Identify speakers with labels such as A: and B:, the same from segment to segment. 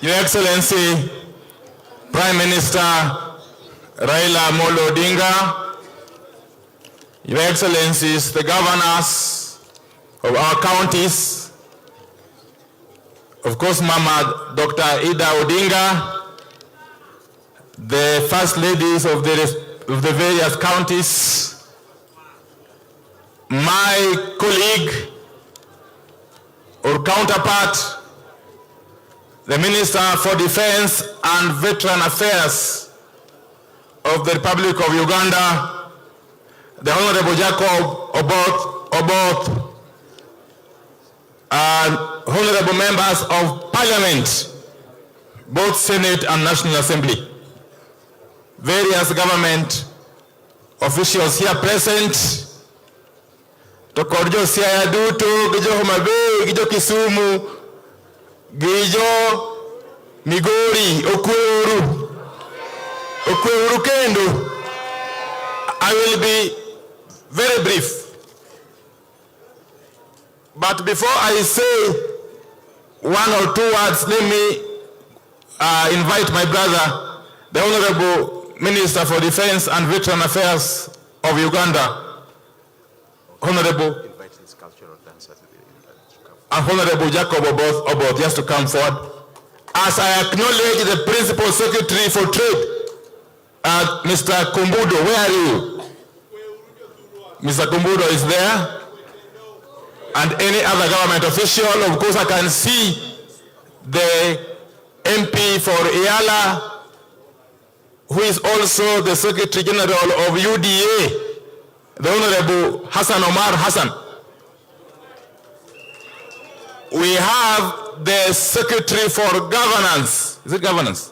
A: Your Excellency, Prime Minister Raila Amolo Odinga, Your Excellencies, the governors of our counties, of course, Mama Dr. Ida Odinga, the first ladies of the various counties, my colleague or counterpart, the Minister for Defense and Veteran Affairs of the Republic of Uganda, the Honorable Jacob Oboth, and honorable members of Parliament, both Senate and National Assembly, various government officials here present, Tokorjo Siaya Duto, Gijo Homa Bay, Gijo Kisumu, Gijo Migori, Okwuru Kendo. I will be very brief. But before I say one or two words, let me invite my brother, the Honorable Minister for Defense and Veteran Affairs of Uganda, Honorable Jacob Oboth, just to come forward. As I acknowledge the Principal Secretary for Trade, Mr. Kumbudo, where are you? Mr. Kumbudo is there. And any other government official. Of course, I can see the MP for Iyala, who is also the Secretary General of UDA, the Honorable Hassan Omar Hassan. We have the Secretary for Governance. Is it Governance?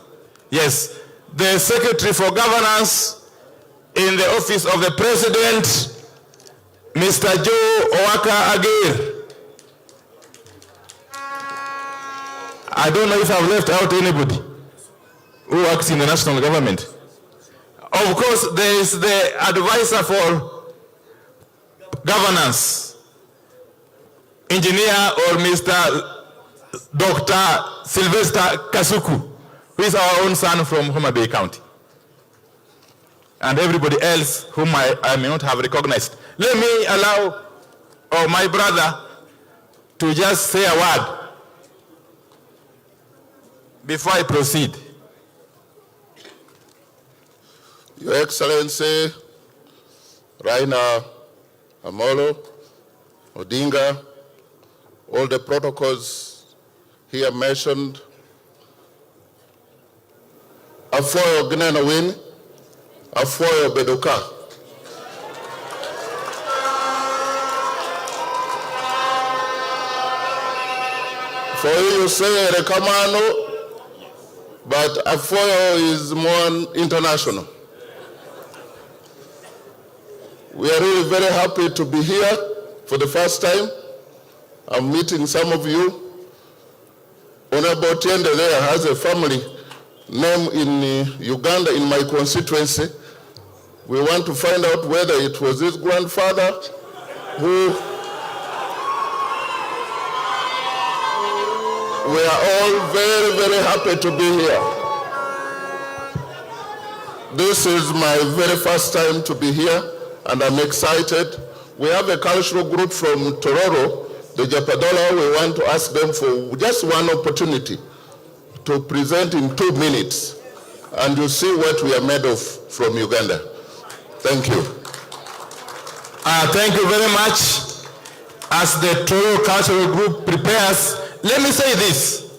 A: Yes. The Secretary for Governance in the Office of the President, Mr. Joe Owaka Agir. I don't know if I've left out anybody who works in the national government. Of course, there is the advisor for governance, engineer or Mr. Dr. Sylvester Kasuku, who is our own son from Homa Bay County. And everybody else whom I may not have recognized. Let me allow my brother to just say a word before I proceed.
B: Your Excellency, Raila Amolo Odinga, all the protocols here mentioned, Afoyo Gnena Win, Afoyo Beduka. For you say Rekamano, but Afoyo is more international. We are really very happy to be here for the first time. I'm meeting some of you. Honorable Tiende there has a family name in Uganda in my constituency. We want to find out whether it was his grandfather who. We are all very, very happy to be here. This is my very first time to be here, and I'm excited. We have a cultural group from Tororo, the Japadola. We want to ask them for just one opportunity to present in 2 minutes, and you see what we are made of from Uganda. Thank you.
A: Thank you very much. As the Tororo Cultural Group prepares, let me say this,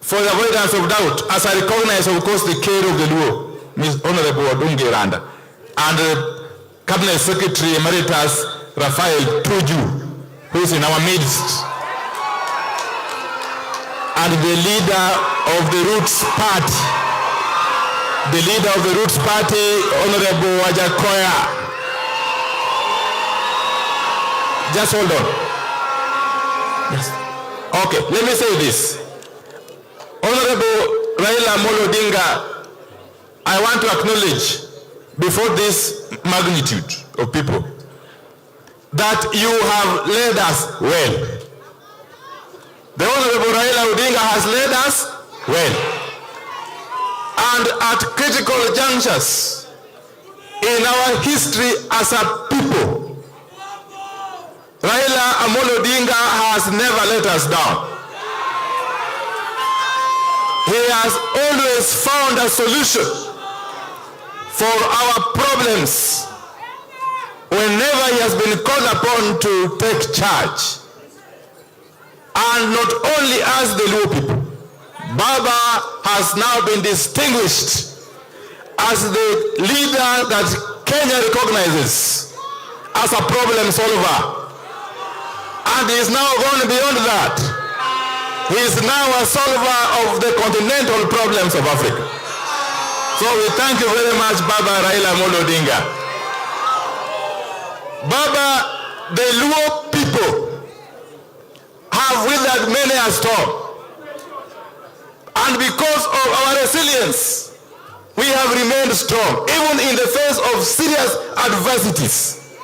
A: for the avoidance of doubt, as I recognize, of course, the care of the Luo, Ms. Honorable Odungi Randa, and the Cabinet Secretary Emeritus Raphael Tuju, who is in our midst, and the leader of the Roots Party, Honorable Wajakoya. Just hold on. Yes. Okay, let me say this. Honorable Raila Amolo Odinga, I want to acknowledge before this magnitude of people that you have led us well. The Honorable Raila Odinga has led us well. And at critical junctures in our history as a people, Raila Amolo Odinga has never let us down. He has always found a solution for our problems whenever he has been called upon to take charge. And not only as the Luo people, Baba has now been distinguished as the leader that Kenya recognizes as a problem solver. And he is now going beyond that. He is now a solver of the continental problems of Africa. So we thank you very much, Baba Raila Amolo Odinga. Baba, the Luo people have withered many a storm. And because of our resilience, we have remained strong, even in the face of serious adversities,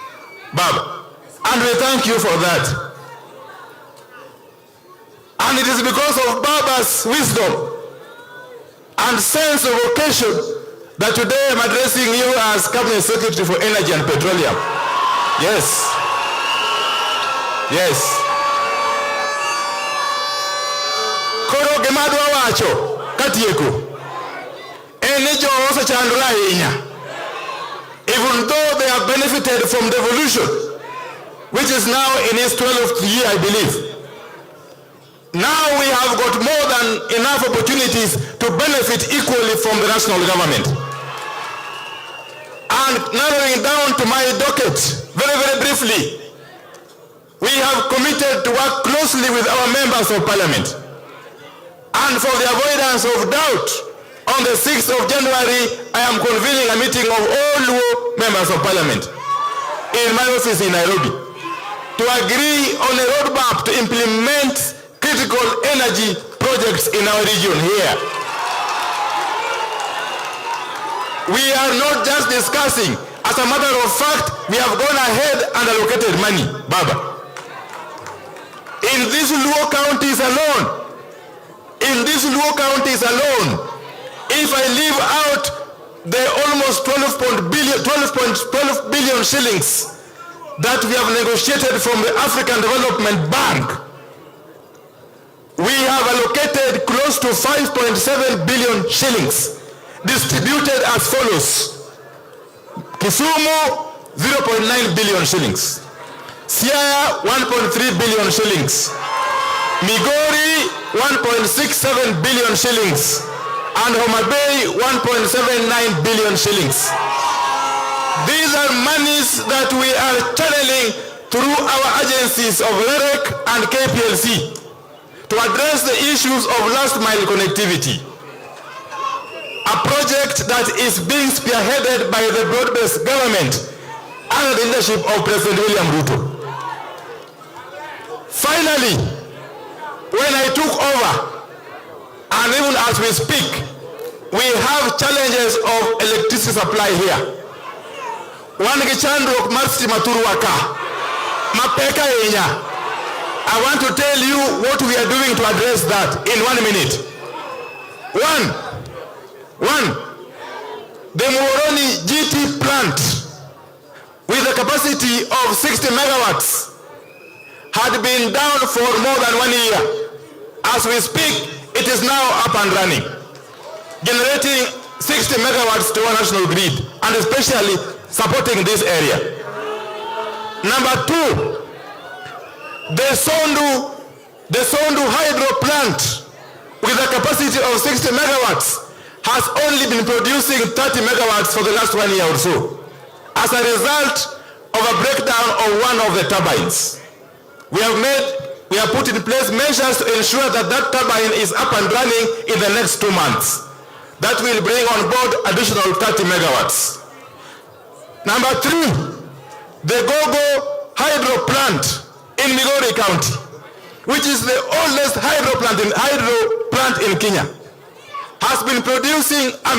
A: Baba. And we thank you for that. And it is because of Baba's wisdom and sense of occasion that today I'm addressing you as Cabinet Secretary for Energy and Petroleum. Yes. Yes. Koro gemadwa wacho katieko. Enijo osa chandula inya. Even though they have benefited from devolution, which is now in its 12th year, I believe. Now we have got more than enough opportunities to benefit equally from the national government. And narrowing down to my docket, very, very briefly, we have committed to work closely with our members of parliament. And for the avoidance of doubt, on the 6th of January, I am convening a meeting of all Luo members of parliament in my office in Nairobi to agree on a roadmap to implement critical energy projects in our region here. We are not just discussing. As a matter of fact, we have gone ahead and allocated money, Baba. In these Luo counties alone, if I leave out the almost 12 billion shillings that we have negotiated from the African Development Bank, we have allocated close to 5.7 billion shillings, distributed as follows. Kisumu, 0.9 billion shillings. Siasa, 1.3 billion shillings. Migori, 1.67 billion shillings. And Homa Bay, 1.79 billion shillings. These are monies that we are channeling through our agencies of LEREC and KPLC to address the issues of last mile connectivity. A project that is being spearheaded by the broad-based government under the leadership of President William Ruto. Finally, when I took over, and even as we speak, we have challenges of electricity supply here. One gichandro masti maturuaka, mapeka yenya. I want to tell you what we are doing to address that in 1 minute. One, the Muhoroni GT plant with a capacity of 60 megawatts had been down for more than 1 year. As we speak, it is now up and running, generating 60 megawatts to our national grid and especially supporting this area. Number two, the Sondu hydro plant with a capacity of 60 megawatts has only been producing 30 megawatts for the last 1 year or so as a result of a breakdown of one of the turbines. We have put in place measures to ensure that that turbine is up and running in the next 2 months. That will bring on board additional 30 megawatts. Number three, the Gogo hydro plant in Migori County, which is the oldest hydro plant in Kenya, has been producing a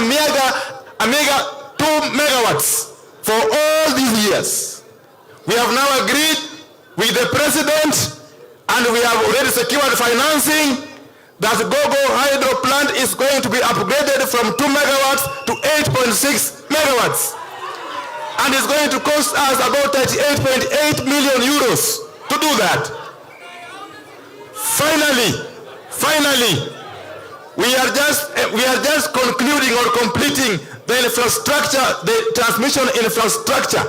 A: mega 2 megawatts for all these years. We have now agreed with the president and we have already secured financing that Gogo hydro plant is going to be upgraded from 2 megawatts to 8.6 megawatts. And it's going to cost us about 38.8 million euros to do that. Finally, we are just concluding or completing the infrastructure, the transmission infrastructure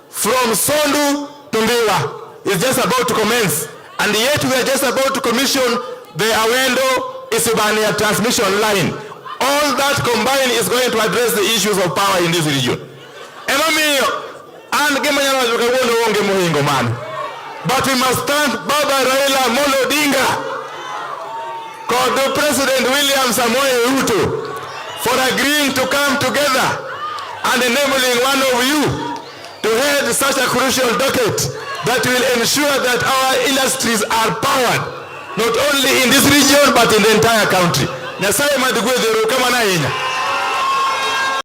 A: from Sondu to Mbiwa is just about to commence. And yet we are just about to commission the Awendo Isibania transmission line. All that combined is going to address the issues of power in this region. But we must thank Baba Raila Molo Odinga, called the President William Samoei Ruto, for agreeing to come together and enabling one of you to head such a crucial docket that will ensure that our industries are powered, not only in this region but in the entire country.